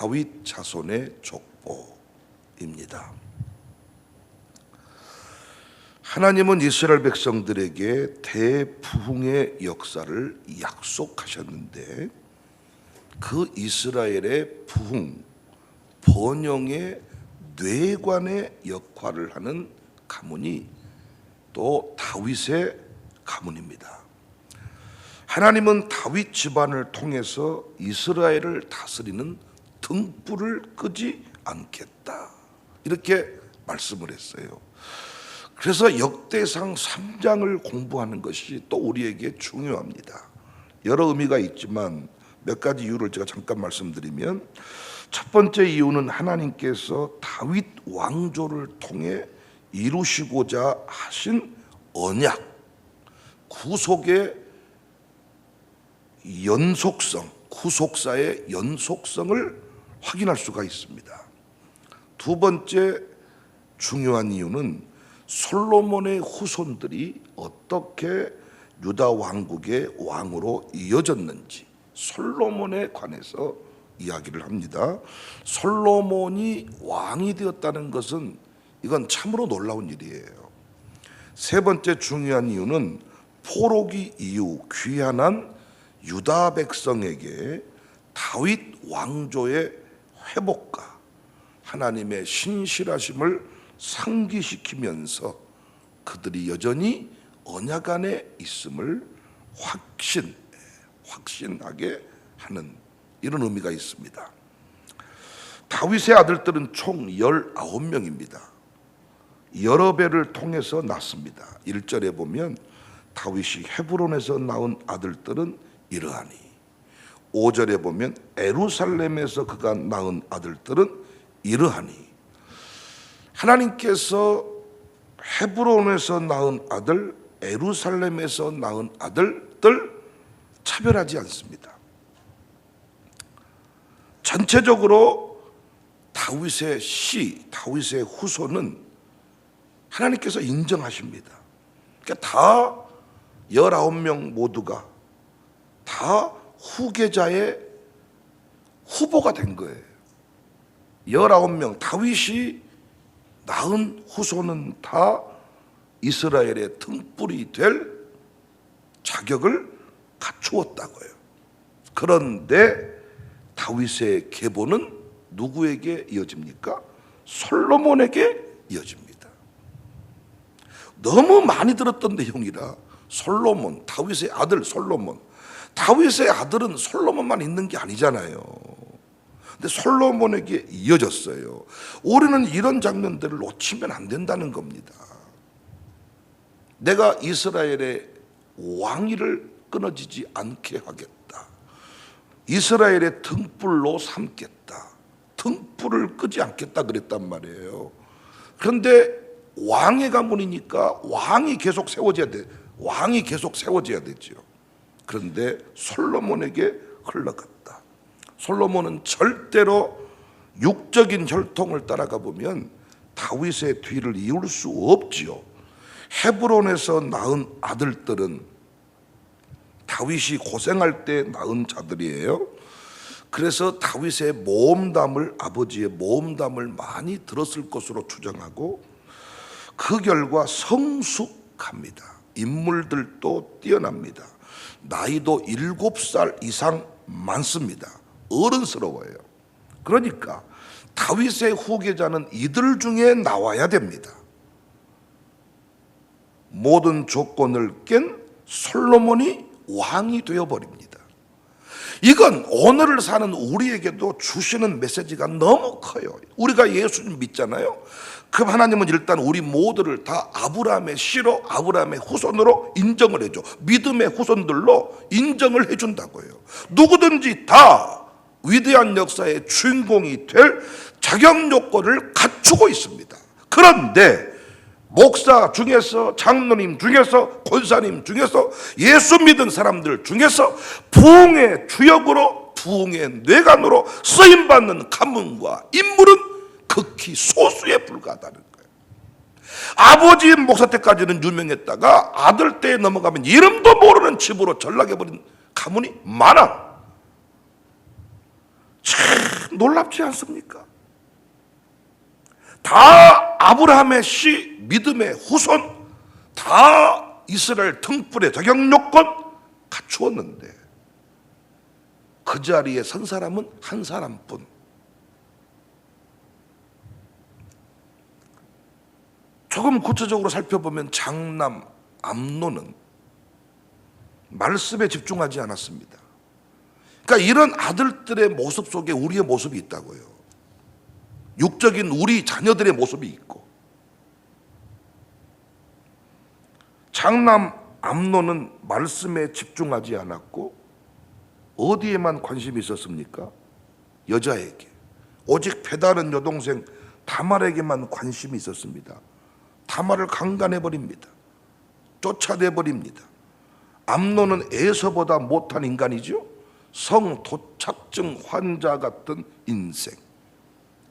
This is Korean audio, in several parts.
다윗 자손의 족보입니다. 하나님은 이스라엘 백성들에게 대부흥의 역사를 약속하셨는데 그 이스라엘의 부흥, 번영의 뇌관의 역할을 하는 가문이 또 다윗의 가문입니다. 하나님은 다윗 집안을 통해서 이스라엘을 다스리는 등불을 끄지 않겠다, 이렇게 말씀을 했어요. 그래서 역대상 3장을 공부하는 것이 또 우리에게 중요합니다. 여러 의미가 있지만 몇 가지 이유를 제가 잠깐 말씀드리면, 첫 번째 이유는 하나님께서 다윗 왕조를 통해 이루시고자 하신 언약, 구속의 연속성, 구속사의 연속성을 확인할 수가 있습니다. 두 번째 중요한 이유는 솔로몬의 후손들이 어떻게 유다 왕국의 왕으로 이어졌는지 솔로몬에 관해서 이야기를 합니다. 솔로몬이 왕이 되었다는 것은 이건 참으로 놀라운 일이에요. 세 번째 중요한 이유는 포로기 이후 귀환한 유다 백성에게 다윗 왕조의 회복과 하나님의 신실하심을 상기시키면서 그들이 여전히 언약 안에 있음을 확신하게 하는 이런 의미가 있습니다. 다윗의 아들들은 총 19명입니다. 여러 배를 통해서 낳습니다. 1절에 보면 다윗이 헤브론에서 낳은 아들들은 이러하니, 5절에 보면 예루살렘에서 그가 낳은 아들들은 이러하니, 하나님께서 헤브론에서 낳은 아들, 예루살렘에서 낳은 아들들 차별하지 않습니다. 전체적으로 다윗의 다윗의 후손은 하나님께서 인정하십니다. 그러니까 다 19명 모두가 다 후계자의 후보가 된 거예요. 19명, 다윗이 낳은 후손은 다 이스라엘의 등불이 될 자격을 갖추었다고요. 그런데 다윗의 계보는 누구에게 이어집니까? 솔로몬에게 이어집니다. 너무 많이 들었던 내용이라 솔로몬, 다윗의 아들 솔로몬, 다윗의 아들은 솔로몬만 있는 게 아니잖아요. 근데 솔로몬에게 이어졌어요. 우리는 이런 장면들을 놓치면 안 된다는 겁니다. 내가 이스라엘의 왕위를 끊어지지 않게 하겠다. 이스라엘의 등불로 삼겠다. 등불을 끄지 않겠다 그랬단 말이에요. 그런데 왕의 가문이니까 왕이 계속 세워져야 되죠. 그런데 솔로몬에게 흘러갔다. 솔로몬은 절대로 육적인 혈통을 따라가 보면 다윗의 뒤를 이을 수 없지요. 헤브론에서 낳은 아들들은 다윗이 고생할 때 낳은 자들이에요. 그래서 다윗의 모험담을, 아버지의 모험담을 많이 들었을 것으로 추정하고, 그 결과 성숙합니다. 인물들도 뛰어납니다. 나이도 7살 이상 많습니다. 어른스러워요. 그러니까 다윗의 후계자는 이들 중에 나와야 됩니다. 모든 조건을 깬 솔로몬이 왕이 되어버립니다. 이건 오늘을 사는 우리에게도 주시는 메시지가 너무 커요. 우리가 예수님 믿잖아요. 그럼 하나님은 일단 우리 모두를 다 아브라함의 씨로, 아브라함의 후손으로 인정을 해줘. 믿음의 후손들로 인정을 해준다고요. 누구든지 다 위대한 역사의 주인공이 될 자격 요건을 갖추고 있습니다. 그런데 목사 중에서, 장로님 중에서, 권사님 중에서, 예수 믿은 사람들 중에서 부흥의 주역으로, 부흥의 뇌관으로 쓰임받는 가문과 인물은 극히 소수에 불과하다는 거예요. 아버지 목사 때까지는 유명했다가 아들 때에 넘어가면 이름도 모르는 집으로 전락해버린 가문이 많아. 참 참 놀랍지 않습니까? 다 아브라함의 씨, 믿음의 후손, 다 이스라엘 등불의 자격 요건 갖추었는데 그 자리에 선 사람은 한 사람뿐. 조금 구체적으로 살펴보면 장남 암논은 말씀에 집중하지 않았습니다. 그러니까 이런 아들들의 모습 속에 우리의 모습이 있다고요. 육적인 우리 자녀들의 모습이 있고, 장남 암논은 말씀에 집중하지 않았고 어디에만 관심이 있었습니까? 여자에게. 오직 배다른 여동생 다말에게만 관심이 있었습니다. 다말을 강간해버립니다. 쫓아내버립니다. 암논은 에서보다 못한 인간이죠. 성도착증 환자 같은 인생.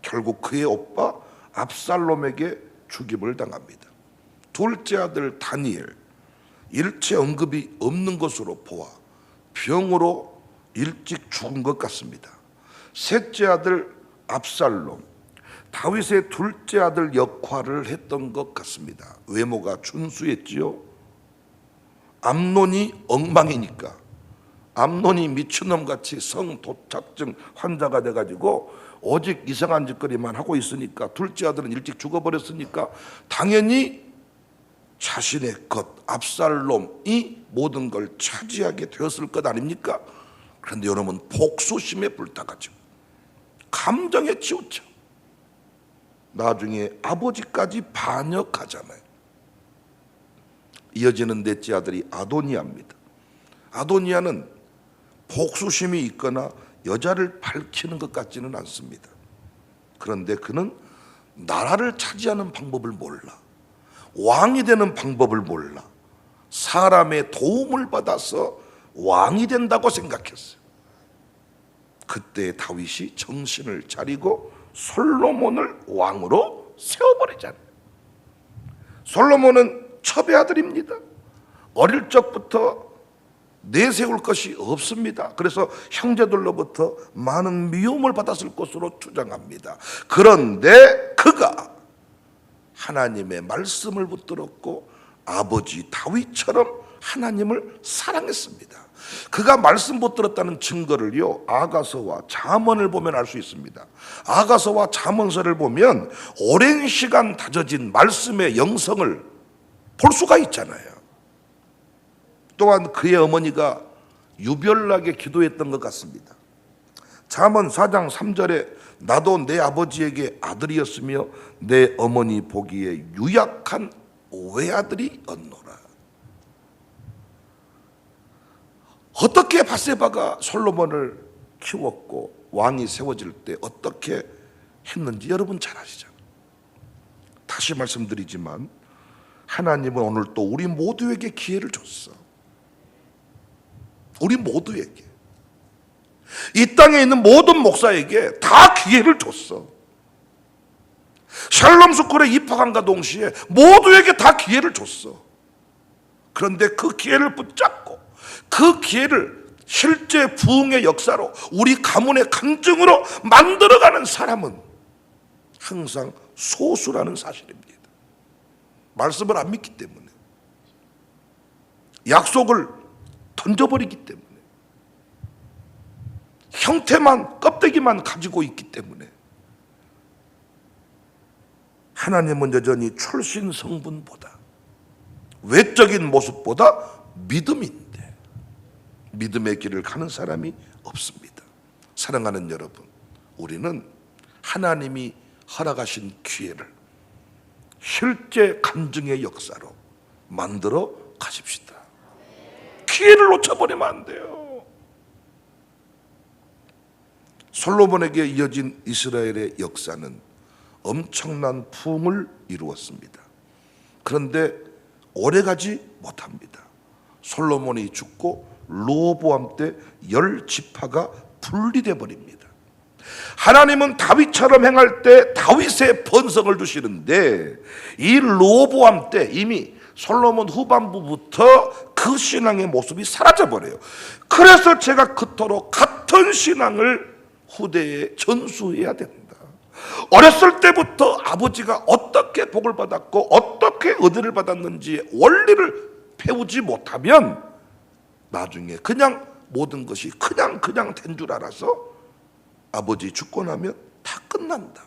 결국 그의 오빠 압살롬에게 죽임을 당합니다. 둘째 아들 다니엘, 일체 언급이 없는 것으로 보아 병으로 일찍 죽은 것 같습니다. 셋째 아들 압살롬, 다윗의 둘째 아들 역할을 했던 것 같습니다. 외모가 준수했지요. 암논이 엉망이니까, 암논이 미친놈같이 성도착증 환자가 돼가지고 오직 이상한 짓거리만 하고 있으니까, 둘째 아들은 일찍 죽어버렸으니까 당연히 자신의 것 압살롬이 모든 걸 차지하게 되었을 것 아닙니까? 그런데 여러분, 복수심에 불타가지고 감정에 치우쳐 나중에 아버지까지 반역하잖아요. 이어지는 넷째 아들이 아도니아입니다. 아도니아는 복수심이 있거나 여자를 밝히는 것 같지는 않습니다. 그런데 그는 나라를 차지하는 방법을 몰라, 왕이 되는 방법을 몰라, 사람의 도움을 받아서 왕이 된다고 생각했어요. 그때 다윗이 정신을 차리고 솔로몬을 왕으로 세워버리잖아요. 솔로몬은 첩의 아들입니다. 어릴 적부터 내세울 것이 없습니다. 그래서 형제들로부터 많은 미움을 받았을 것으로 주장합니다. 그런데 그가 하나님의 말씀을 붙들었고 아버지 다윗처럼 하나님을 사랑했습니다. 그가 말씀 붙들었다는 증거를요, 아가서와 잠언을 보면 알 수 있습니다. 아가서와 잠언서를 보면 오랜 시간 다져진 말씀의 영성을 볼 수가 있잖아요. 또한 그의 어머니가 유별나게 기도했던 것 같습니다. 잠언 4장 3절에 나도 내 아버지에게 아들이었으며 내 어머니 보기에 유약한 외아들이 었노라. 어떻게 밧세바가 솔로몬을 키웠고 왕이 세워질 때 어떻게 했는지 여러분 잘 아시잖아요. 다시 말씀드리지만 하나님은 오늘 또 우리 모두에게 기회를 줬어. 우리 모두에게, 이 땅에 있는 모든 목사에게 다 기회를 줬어. 샬롬 스쿨에 입학함과 동시에 모두에게 다 기회를 줬어. 그런데 그 기회를 붙잡고 그 기회를 실제 부흥의 역사로 우리 가문의 간증으로 만들어가는 사람은 항상 소수라는 사실입니다. 말씀을 안 믿기 때문에, 약속을 던져버리기 때문에, 형태만, 껍데기만 가지고 있기 때문에. 하나님은 여전히 출신 성분보다, 외적인 모습보다 믿음인데 믿음의 길을 가는 사람이 없습니다. 사랑하는 여러분, 우리는 하나님이 허락하신 기회를 실제 간증의 역사로 만들어 가십시다. 기회를 놓쳐버리면 안 돼요. 솔로몬에게 이어진 이스라엘의 역사는 엄청난 부흥을 이루었습니다. 그런데 오래가지 못합니다. 솔로몬이 죽고 르호보암 때 10지파가 분리돼 버립니다. 하나님은 다윗처럼 행할 때 다윗의 번성을 주시는데 이 르호보암 때 이미 솔로몬 후반부부터 그 신앙의 모습이 사라져 버려요. 그래서 제가 그토록 같은 신앙을 후대에 전수해야 된다. 어렸을 때부터 아버지가 어떻게 복을 받았고 어떻게 은혜를 받았는지 원리를 배우지 못하면 나중에 그냥 모든 것이 그냥 된 줄 알아서 아버지 죽고 나면 다 끝난다.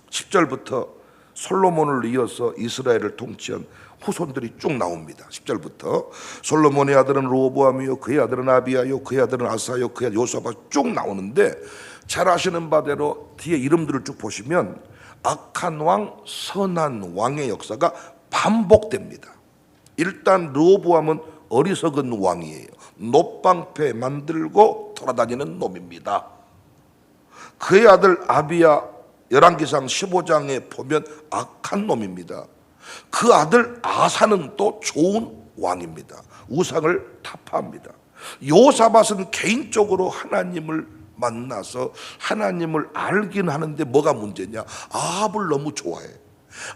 10절부터 솔로몬을 이어서 이스라엘을 통치한 후손들이 쭉 나옵니다. 10절부터 솔로몬의 아들은 르호보암이요 그의 아들은 아비야요 그의 아들은 아사요 그의 아들 요사밭 쭉 나오는데 잘 아시는 바대로 뒤에 이름들을 쭉 보시면 악한 왕, 선한 왕의 역사가 반복됩니다. 일단 르호보암은 어리석은 왕이에요. 놋방패 만들고 돌아다니는 놈입니다. 그의 아들 아비야 열왕기상 15장에 보면 악한 놈입니다. 그 아들 아사는 또 좋은 왕입니다. 우상을 타파합니다. 요사밧은 개인적으로 하나님을 만나서 하나님을 알긴 하는데 뭐가 문제냐? 아합을 너무 좋아해.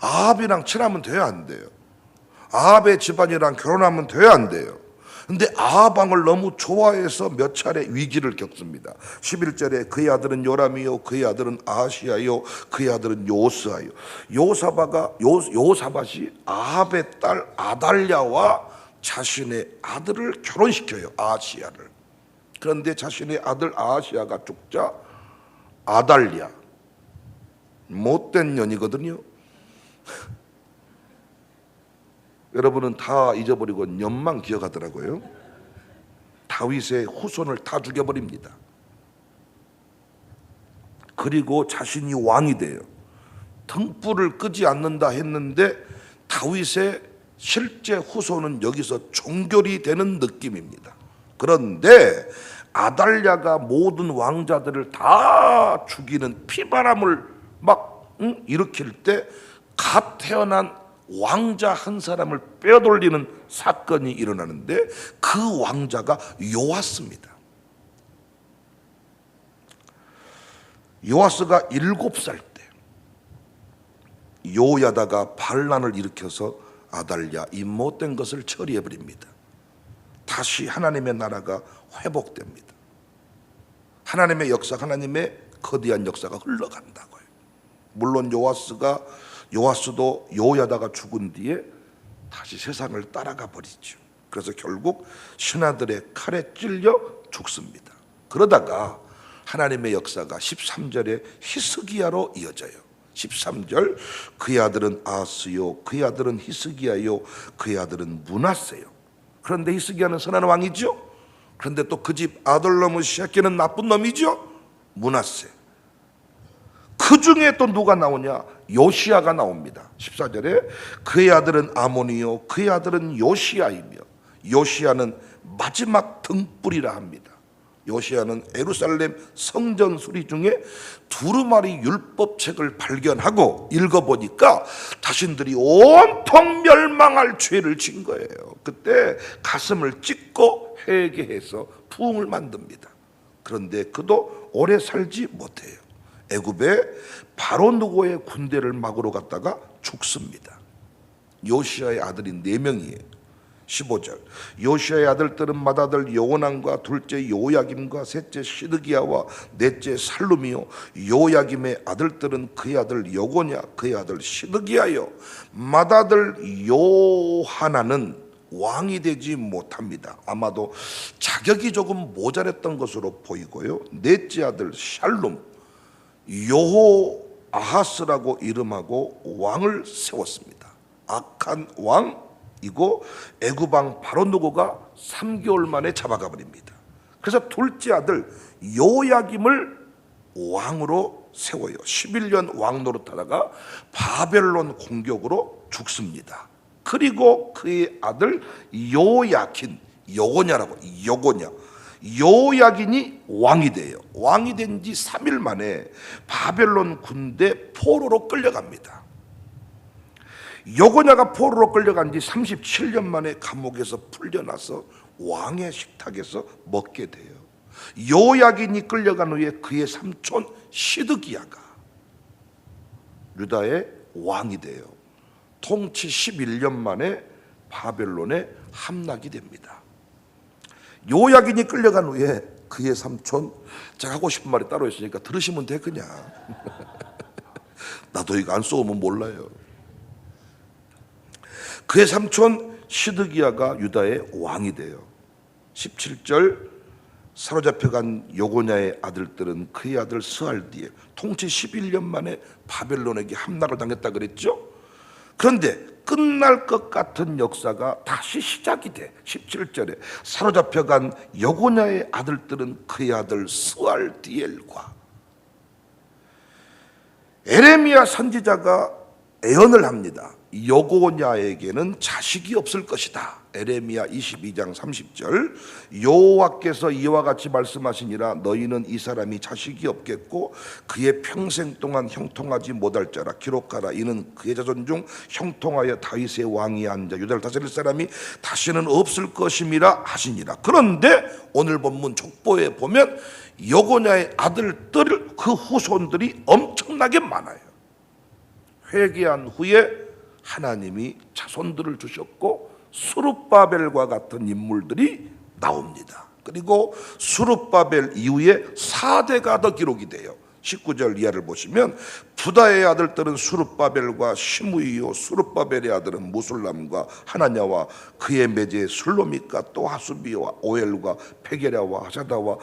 아합이랑 친하면 돼야 안 돼요. 아합의 집안이랑 결혼하면 돼야 안 돼요. 근데 아합 왕을 너무 좋아해서 몇 차례 위기를 겪습니다. 11절에 그의 아들은 요람이요 그의 아들은 아하시야요 그의 아들은 요스아요. 요사밧이 아합의 딸 아달랴와 자신의 아들을 결혼시켜요. 아하시야를. 그런데 자신의 아들 아하시야가 죽자 아달랴 못된 년이거든요. 여러분은 다 잊어버리고 년만 기억하더라고요. 다윗의 후손을 다 죽여버립니다. 그리고 자신이 왕이 돼요. 등불을 끄지 않는다 했는데 다윗의 실제 후손은 여기서 종결이 되는 느낌입니다. 그런데 아달랴가 모든 왕자들을 다 죽이는 피바람을 막 일으킬 때 갓 태어난 왕자 한 사람을 빼돌리는 사건이 일어나는데 그 왕자가 요아스입니다. 요아스가 7살 때 요야다가 반란을 일으켜서 아달랴 이 못된 것을 처리해버립니다. 다시 하나님의 나라가 회복됩니다. 하나님의 역사, 하나님의 거대한 역사가 흘러간다고요. 물론 요아스도 요야다가 죽은 뒤에 다시 세상을 따라가 버리죠. 그래서 결국 신하들의 칼에 찔려 죽습니다. 그러다가 하나님의 역사가 13절에 히스기야로 이어져요. 13절 그의 아들은 아스요 그의 아들은 히스기야요 그의 아들은 므낫세요. 그런데 히스기야는 선한 왕이죠. 그런데 또 그 집 아들놈의 쉐키는 나쁜 놈이죠. 므낫세. 그 중에 또 누가 나오냐? 요시야가 나옵니다. 14절에 그의 아들은 아몬이요 그의 아들은 요시야이며 요시야는 마지막 등불이라 합니다. 요시야는 예루살렘 성전 수리 중에 두루마리 율법책을 발견하고 읽어보니까 자신들이 온통 멸망할 죄를 진 거예요. 그때 가슴을 찢고 회개해서 부흥을 만듭니다. 그런데 그도 오래 살지 못해요. 애굽에 바로 누고의 군대를 막으러 갔다가 죽습니다. 요시야의 아들이 4명이에요. 15절 요시야의 아들들은 맏아들 요호난과 둘째 요야김과 셋째 시드기야와 넷째 살룸이요 요야김의 아들들은 그의 아들 여고냐 그의 아들 시드기야요 맏아들 요하나는 왕이 되지 못합니다. 아마도 자격이 조금 모자랐던 것으로 보이고요. 넷째 아들 샬룸 여호아하스라고 이름하고 왕을 세웠습니다. 악한 왕이고 애굽 왕 바로누고가 3개월 만에 잡아가 버립니다. 그래서 둘째 아들 요야김을 왕으로 세워요. 11년 왕 노릇하다가 바벨론 공격으로 죽습니다. 그리고 그의 아들 요야킨 요야긴이 왕이 돼요. 왕이 된 지 3일 만에 바벨론 군대 포로로 끌려갑니다. 요고냐가 포로로 끌려간 지 37년 만에 감옥에서 풀려나서 왕의 식탁에서 먹게 돼요. 요야긴이 끌려간 후에 그의 삼촌 시드기야가 유다의 왕이 돼요. 통치 11년 만에 바벨론에 함락이 됩니다. 요야긴이 끌려간 후에 그의 삼촌, 제가 하고 싶은 말이 따로 있으니까 들으시면 돼 그냥. 나도 이거 안 써오면 몰라요. 그의 삼촌 시드기야가 유다의 왕이 돼요. 17절, 사로잡혀간 여고냐의 아들들은 그의 아들 스알디엘, 통치 11년 만에 바벨론에게 함락을 당했다 그랬죠. 그런데 끝날 것 같은 역사가 다시 시작이 돼. 17절에 사로잡혀간 여고냐의 아들들은 그의 아들 스알디엘과, 에레미야 선지자가 예언을 합니다. 여고냐에게는 자식이 없을 것이다. 에레미야 22장 30절, 여호와께서 이와 같이 말씀하시니라. 너희는 이 사람이 자식이 없겠고 그의 평생 동안 형통하지 못할 자라. 기록하라. 이는 그의 자손 중 형통하여 다윗의 왕이 앉아 유다를 다스릴 사람이 다시는 없을 것임이라 하시니라. 그런데 오늘 본문 족보에 보면 여고냐의 아들들, 그 후손들이 엄청나게 많아요. 회개한 후에 하나님이 자손들을 주셨고 스룹바벨과 같은 인물들이 나옵니다. 그리고 스룹바벨 이후에 4대가 더 기록이 돼요. 19절 이하를 보시면 부다의 아들들은 스룹바벨과 시므이요, 스룹바벨의 아들은 무술람과 하나냐와 그의 매제 슬로믹과 또 하수비와 오엘과 페게랴와 하사다와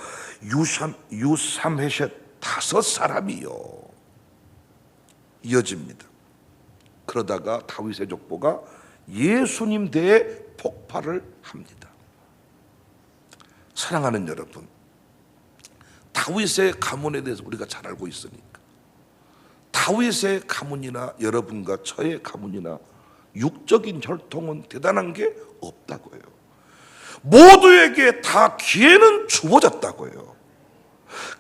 유삼헤셋 5사람이요. 이어집니다. 그러다가 다윗의 족보가 예수님 대에 폭발을 합니다. 사랑하는 여러분, 다윗의 가문에 대해서 우리가 잘 알고 있으니까 다윗의 가문이나 여러분과 저의 가문이나 육적인 혈통은 대단한 게 없다고요. 모두에게 다 기회는 주어졌다고요.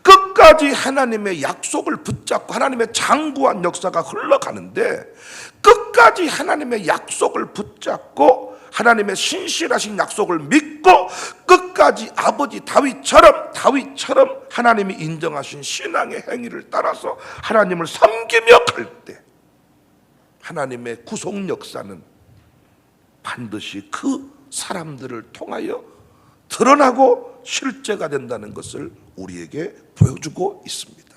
끝까지 하나님의 약속을 붙잡고 하나님의 장구한 역사가 흘러가는데, 끝까지 하나님의 약속을 붙잡고 하나님의 신실하신 약속을 믿고 끝까지 아버지 다윗처럼 하나님이 인정하신 신앙의 행위를 따라서 하나님을 섬기며 갈 때 하나님의 구속 역사는 반드시 그 사람들을 통하여 드러나고 실제가 된다는 것을 우리에게 보여주고 있습니다.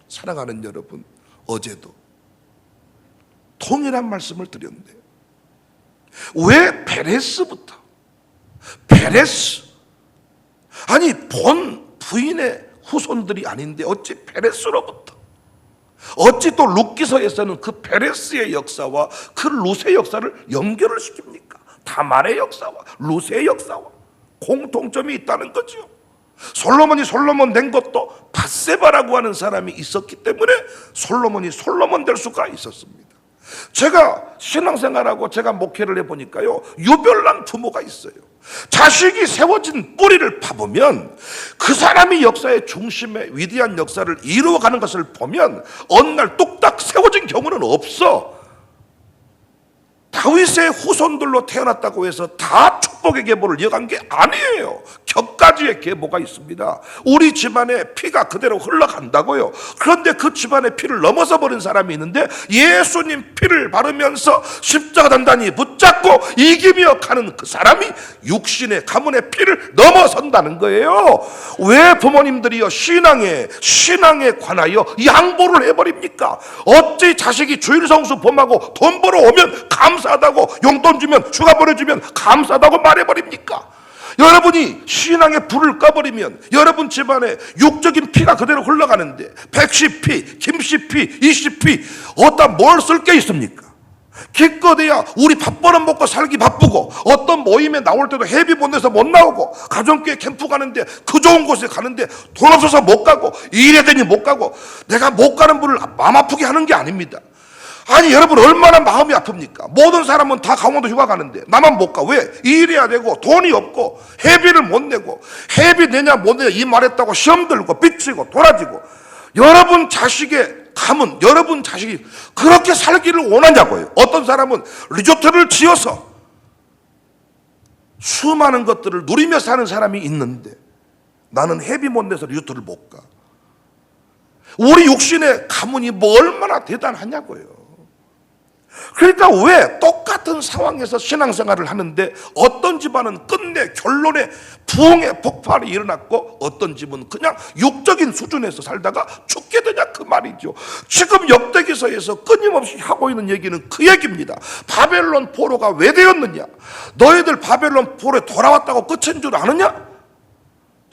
사랑하는 여러분, 어제도 동일한 말씀을 드렸는데 왜 베레스부터? 베레스, 아니 본 부인의 후손들이 아닌데 어찌 베레스로부터? 어찌 또 룻기서에서는 그 베레스의 역사와 그 룻의 역사를 연결을 시킵니까? 다말의 역사와 룻의 역사와 공통점이 있다는 거죠. 솔로몬 낸 것도 밧세바라고 하는 사람이 있었기 때문에 솔로몬 될 수가 있었습니다. 제가 신앙생활하고 제가 목회를 해보니까요, 유별난 부모가 있어요. 자식이 세워진 뿌리를 파보면 그 사람이 역사의 중심에 위대한 역사를 이루어가는 것을 보면 어느 날 뚝딱 세워진 경우는 없어. 다윗의 후손들로 태어났다고 해서 다 축복의 계보를 이어간 게 아니에요. 격가지의 계보가 있습니다. 우리 집안의 피가 그대로 흘러간다고요. 그런데 그 집안의 피를 넘어서 버린 사람이 있는데 예수님 피를 바르면서 십자가 단단히 붙잡고 이기며 가는 그 사람이 육신의 가문의 피를 넘어선다는 거예요. 왜 부모님들이요 신앙에 관하여 양보를 해버립니까? 어찌 자식이 주일성수 범하고 돈 벌어오면 감사하다고, 용돈 주면 휴가 보내주면 감사하다고 말해버립니까? 여러분이 신앙의 불을 꺼버리면 여러분 집안에 육적인 피가 그대로 흘러가는데 백씨피, 김씨피, 이씨피 어디다 뭘 쓸 게 있습니까? 기껏해야 우리 밥 벌어 먹고 살기 바쁘고 어떤 모임에 나올 때도 회비 못 내서 못 나오고 가정교회 캠프 가는데 그 좋은 곳에 가는데 돈 없어서 못 가고 일해야 되니 못 가고 내가 못 가는 분을 마음 아프게 하는 게 아닙니다. 아니 여러분 얼마나 마음이 아픕니까? 모든 사람은 다 강원도 휴가 가는데 나만 못 가. 왜? 일해야 되고 돈이 없고 회비를 못 내고 회비 내냐 못 내냐 이 말했다고 시험 들고 삐치고 돌아지고 여러분 자식의 가문, 여러분 자식이 그렇게 살기를 원하냐고요. 어떤 사람은 리조트를 지어서 수많은 것들을 누리며 사는 사람이 있는데 나는 회비 못 내서 리조트를 못 가. 우리 육신의 가문이 뭐 얼마나 대단하냐고요. 그러니까 왜 똑같은 상황에서 신앙생활을 하는데 어떤 집안은 끝내 결론에 부흥의 폭발이 일어났고 어떤 집은 그냥 육적인 수준에서 살다가 죽게 되냐 그 말이죠. 지금 역대기서에서 끊임없이 하고 있는 얘기는 그 얘기입니다. 바벨론 포로가 왜 되었느냐? 너희들 바벨론 포로에 돌아왔다고 끝인 줄 아느냐?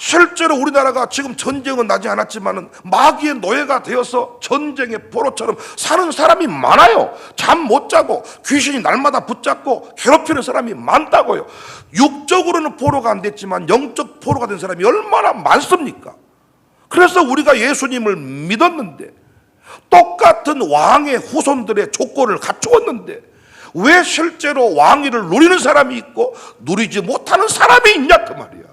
실제로 우리나라가 지금 전쟁은 나지 않았지만 마귀의 노예가 되어서 전쟁의 포로처럼 사는 사람이 많아요. 잠 못 자고 귀신이 날마다 붙잡고 괴롭히는 사람이 많다고요. 육적으로는 포로가 안 됐지만 영적 포로가 된 사람이 얼마나 많습니까? 그래서 우리가 예수님을 믿었는데 똑같은 왕의 후손들의 조건을 갖추었는데 왜 실제로 왕위를 누리는 사람이 있고 누리지 못하는 사람이 있냐 그 말이야.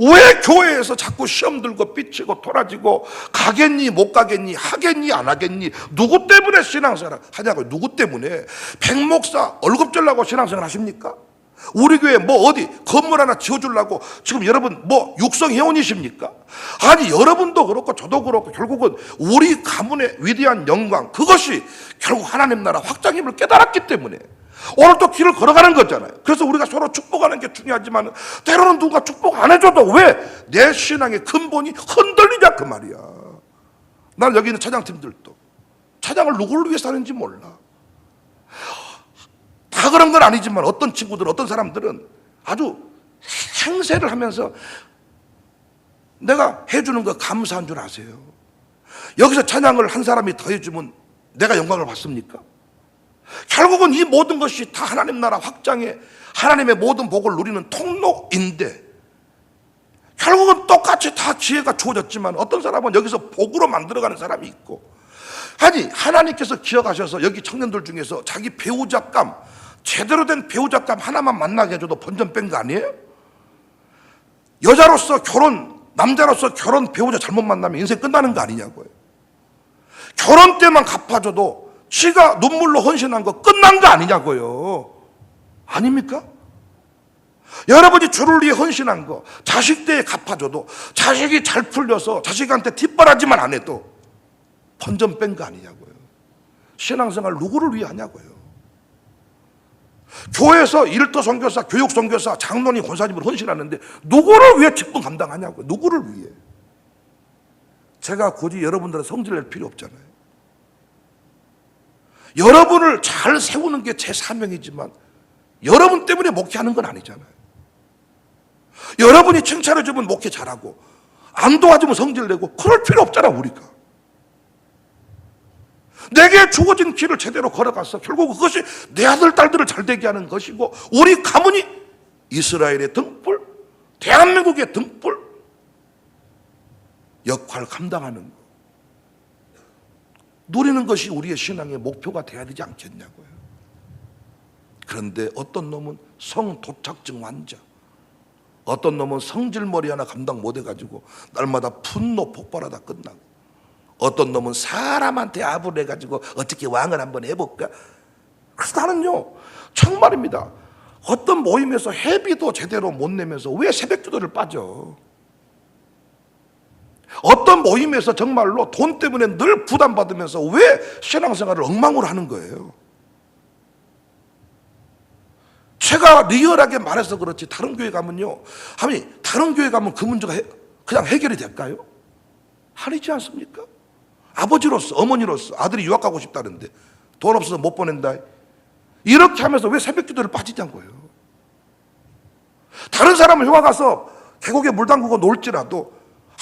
왜 교회에서 자꾸 시험 들고 삐치고 토라지고 가겠니 못 가겠니 하겠니 안 하겠니 누구 때문에 신앙생활 하냐고요. 누구 때문에? 백목사 월급 주려고 신앙생활 하십니까? 우리 교회 뭐 어디 건물 하나 지어주려고 지금 여러분 뭐 육성 회원이십니까? 아니 여러분도 그렇고 저도 그렇고 결국은 우리 가문의 위대한 영광 그것이 결국 하나님 나라 확장임을 깨달았기 때문에 오늘 또 길을 걸어가는 거잖아요. 그래서 우리가 서로 축복하는 게 중요하지만 때로는 누가 축복 안 해줘도 왜 내 신앙의 근본이 흔들리냐 그 말이야. 난 여기 있는 차장팀들도 차장을 누구를 위해서 하는지 몰라. 다 그런 건 아니지만 어떤 친구들 어떤 사람들은 아주 행세를 하면서 내가 해주는 거 감사한 줄 아세요? 여기서 찬양을 한 사람이 더 해주면 내가 영광을 받습니까? 결국은 이 모든 것이 다 하나님 나라 확장에 하나님의 모든 복을 누리는 통로인데 결국은 똑같이 다 기회가 주어졌지만 어떤 사람은 여기서 복으로 만들어가는 사람이 있고 아니 하나님께서 기억하셔서 여기 청년들 중에서 자기 배우자감 제대로 된 배우자감 하나만 만나게 해줘도 번전 뺀 거 아니에요? 여자로서 결혼 남자로서 결혼 배우자 잘못 만나면 인생 끝나는 거 아니냐고요. 결혼 때만 갚아줘도 지가 눈물로 헌신한 거 끝난 거 아니냐고요. 아닙니까? 여러분이 주를 위해 헌신한 거 자식 때에 갚아줘도 자식이 잘 풀려서 자식한테 뒷바라지만 안 해도 번전 뺀 거 아니냐고요. 신앙생활 누구를 위해 하냐고요. 교회에서 일터 선교사, 교육 선교사, 장로님, 권사님을 헌신하는데 누구를 위해 직분 감당하냐고요. 누구를 위해. 제가 굳이 여러분들의 성질 낼 필요 없잖아요. 여러분을 잘 세우는 게 제 사명이지만 여러분 때문에 목회하는 건 아니잖아요. 여러분이 칭찬해주면 목회 잘하고 안 도와주면 성질내고 그럴 필요 없잖아 우리가. 내게 주어진 길을 제대로 걸어가서 결국 그것이 내 아들 딸들을 잘되게 하는 것이고 우리 가문이 이스라엘의 등불, 대한민국의 등불 역할을 감당하는 것 누리는 것이 우리의 신앙의 목표가 돼야 되지 않겠냐고요. 그런데 어떤 놈은 성도착증 환자, 어떤 놈은 성질머리 하나 감당 못해가지고 날마다 분노 폭발하다 끝나고 어떤 놈은 사람한테 아부를 해가지고 어떻게 왕을 한번 해볼까? 그래서 나는요 정말입니다. 어떤 모임에서 회비도 제대로 못 내면서 왜 새벽기도를 빠져? 어떤 모임에서 정말로 돈 때문에 늘 부담받으면서 왜 신앙생활을 엉망으로 하는 거예요? 제가 리얼하게 말해서 그렇지 다른 교회 가면요 아니 다른 교회 가면 그 문제가 그냥 해결이 될까요? 아니지 않습니까? 아버지로서 어머니로서 아들이 유학 가고 싶다는데 돈 없어서 못 보낸다 이렇게 하면서 왜 새벽기도를 빠지냐는 거예요. 다른 사람은 휴가 가서 계곡에 물 담그고 놀지라도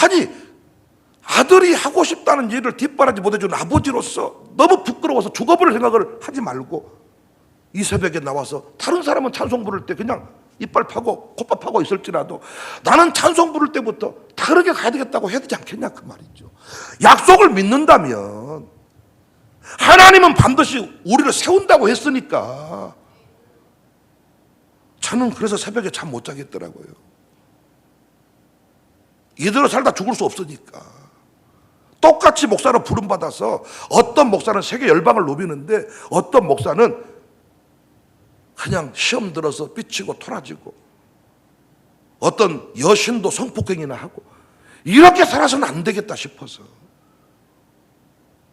아니 아들이 하고 싶다는 일을 뒷바라지 못해주는 아버지로서 너무 부끄러워서 죽어버릴 생각을 하지 말고 이 새벽에 나와서 다른 사람은 찬송 부를 때 그냥 이빨 파고 콧밥 파고 있을지라도 나는 찬송 부를 때부터 다르게 가야 되겠다고 해야 되지 않겠냐 그 말이죠. 약속을 믿는다면 하나님은 반드시 우리를 세운다고 했으니까 저는 그래서 새벽에 잠 못 자겠더라고요. 이대로 살다 죽을 수 없으니까. 똑같이 목사로 부름받아서 어떤 목사는 세계 열방을 누비는데 어떤 목사는 그냥 시험 들어서 삐치고 토라지고 어떤 여신도 성폭행이나 하고 이렇게 살아서는 안 되겠다 싶어서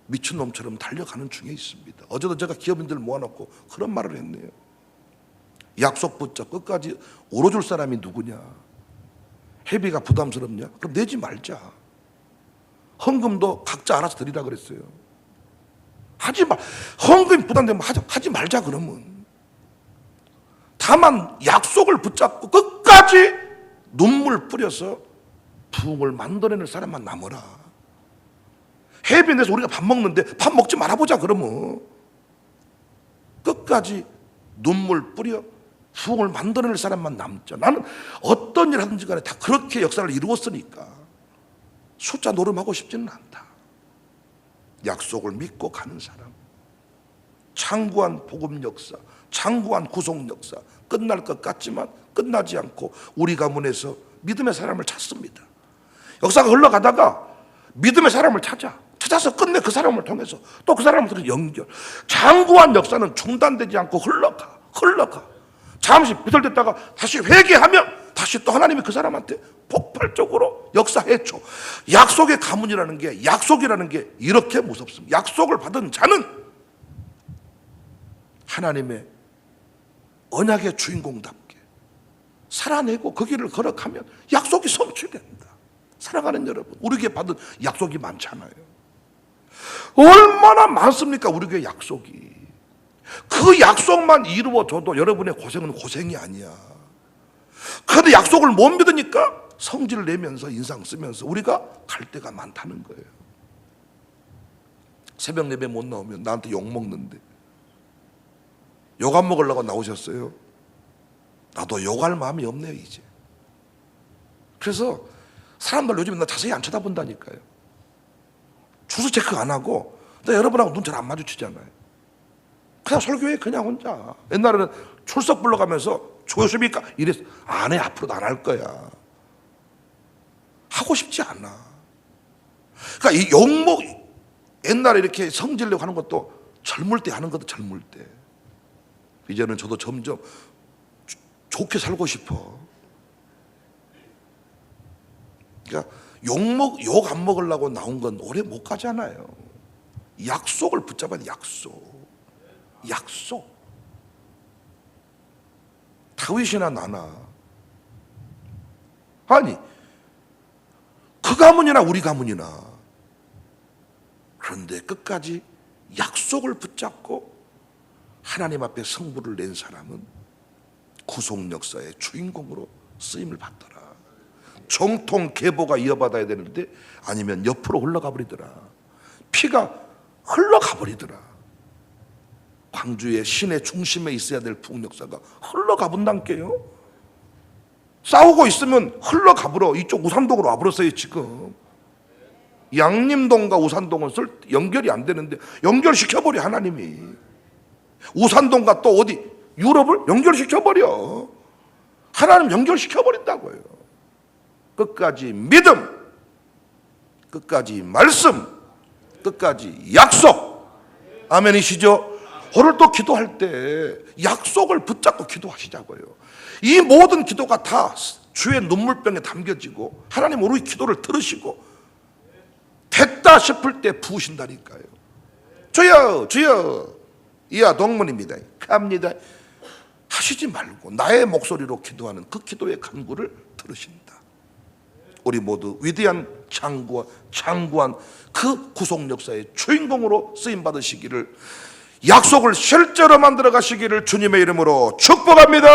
미친놈처럼 달려가는 중에 있습니다. 어제도 제가 기업인들 모아놓고 그런 말을 했네요. 약속 붙잡 끝까지 오러줄 사람이 누구냐? 회비가 부담스럽냐? 그럼 내지 말자. 헌금도 각자 알아서 드리라 그랬어요. 하지 말. 헌금이 부담되면 하지 말자 그러면. 다만 약속을 붙잡고 끝까지 눈물 뿌려서 부흥을 만들어낼 사람만 남아라. 회비 내서 우리가 밥 먹는데 밥 먹지 말아보자 그러면. 끝까지 눈물 뿌려 부흥을 만들어낼 사람만 남자. 나는 어떤 일 하든지 간에 다 그렇게 역사를 이루었으니까 숫자 노름하고 싶지는 않다. 약속을 믿고 가는 사람, 장구한 복음 역사, 장구한 구속 역사, 끝날 것 같지만 끝나지 않고 우리 가문에서 믿음의 사람을 찾습니다. 역사가 흘러가다가 믿음의 사람을 찾아서 끝내 그 사람을 통해서 또 그 사람들을 연결. 장구한 역사는 중단되지 않고 흘러가. 잠시 비틀댔다가 다시 회개하면 다시 또 하나님이 그 사람한테 폭발적으로 역사해줘. 약속의 가문이라는 게, 약속이라는 게 이렇게 무섭습니다. 약속을 받은 자는 하나님의 언약의 주인공답게 살아내고 그 길을 걸어가면 약속이 성취된다. 사랑하는 여러분, 우리 교회 받은 약속이 많잖아요. 얼마나 많습니까? 우리 교회 약속이. 그 약속만 이루어져도 여러분의 고생은 고생이 아니야. 그런데 약속을 못 믿으니까 성질을 내면서 인상 쓰면서 우리가 갈 데가 많다는 거예요. 새벽 예배 못 나오면 나한테 욕 먹는데 욕 안 먹으려고 나오셨어요? 나도 욕할 마음이 없네요 이제. 그래서 사람들 요즘에 나 자세히 안 쳐다본다니까요. 주소 체크 안 하고 나 여러분하고 눈 잘 안 마주치잖아요. 그냥 설교회 그냥 혼자. 옛날에는 출석 불러가면서 조였습니까? 이래서 안 해. 앞으로도 안 할 거야. 하고 싶지 않아. 그러니까 이 욕먹 옛날에 이렇게 성질내고 하는 것도 젊을 때 하는 것도 젊을 때. 이제는 저도 점점 좋게 살고 싶어. 그러니까 욕 안 먹으려고 나온 건 오래 못 가잖아요. 약속을 붙잡아야 돼. 약속. 다윗이나 나나. 아니 그 가문이나 우리 가문이나. 그런데 끝까지 약속을 붙잡고 하나님 앞에 성부를 낸 사람은 구속 역사의 주인공으로 쓰임을 받더라. 정통 계보가 이어받아야 되는데 아니면 옆으로 흘러가 버리더라. 피가 흘러가 버리더라. 광주의 시내 중심에 있어야 될 부흥 역사가 흘러가 본다니까요. 싸우고 있으면 흘러가 버려. 이쪽 우산동으로 와버렸어요 지금. 양림동과 우산동은 연결이 안 되는데 연결시켜버려 하나님이. 우산동과 또 어디 유럽을 연결시켜버려. 하나님 연결시켜버린다고요. 끝까지 믿음, 끝까지 말씀, 끝까지 약속. 아멘이시죠? 오늘 또 기도할 때 약속을 붙잡고 기도하시자고요. 이 모든 기도가 다 주의 눈물병에 담겨지고 하나님 우리 기도를 들으시고 됐다 싶을 때 부으신다니까요. 주여 이하 동문입니다. 갑니다. 하시지 말고 나의 목소리로 기도하는 그 기도의 간구를 들으신다. 우리 모두 위대한 장구한 그 구속 역사의 주인공으로 쓰임 받으시기를, 약속을 실제로 만들어 가시기를 주님의 이름으로 축복합니다.